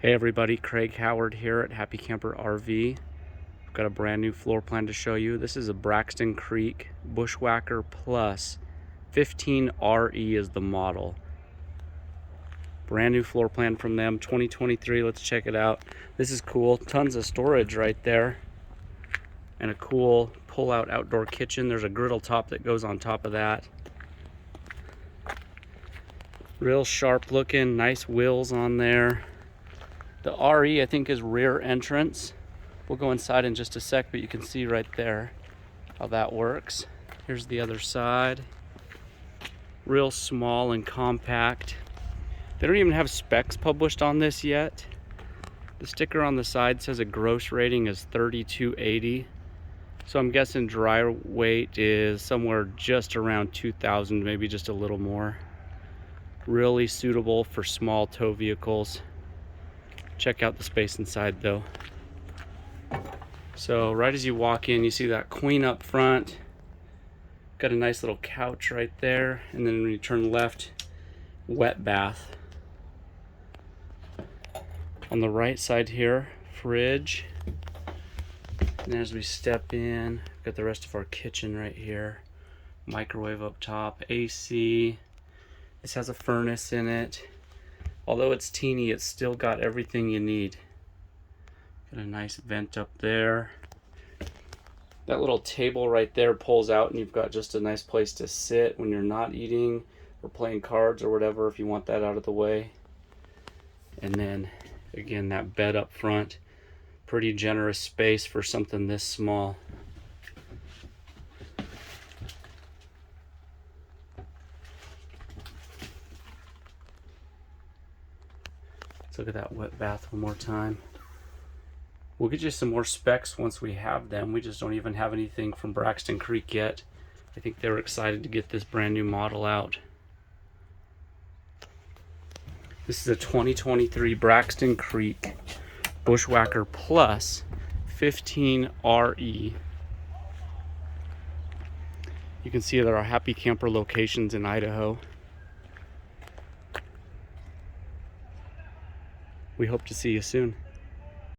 Hey everybody, Craig Howard here at Happy Camper RV. We've got a brand new floor plan to show you. This is a Braxton Creek Bushwhacker Plus. 15RE is the model. Brand new floor plan from them, 2023. Let's check it out. This is cool. Tons of storage right there. And a cool pull-out outdoor kitchen. There's a griddle top that goes on top of that. Real sharp looking, nice wheels on there. The RE, I think, is rear entrance. We'll go inside in just a sec, but you can see right there how that works. Here's the other side. Real small and compact. They don't even have specs published on this yet. The sticker on the side says a gross rating is 3280. So I'm guessing dry weight is somewhere just around 2,000, maybe just a little more. Really suitable for small tow vehicles. Check out the space inside though. So right as you walk in, you see that queen up front. Got a nice little couch right there. And then when you turn left, wet bath. On the right side here, fridge. And as we step in, got the rest of our kitchen right here. Microwave up top, AC. This has a furnace in it. Although it's teeny, it's still got everything you need. Got a nice vent up there. That little table right there pulls out and you've got just a nice place to sit when you're not eating or playing cards or whatever, if you want that out of the way. And then again, that bed up front. Pretty generous space for something this small. Let's look at that wet bath one more time. We'll get you some more specs once we have them. We just don't even have anything from Braxton Creek yet. I think they were excited to get this brand new model out. This is a 2023 Braxton Creek Bushwhacker Plus 15RE. You can see there are Happy Camper locations in Idaho. We hope to see you soon.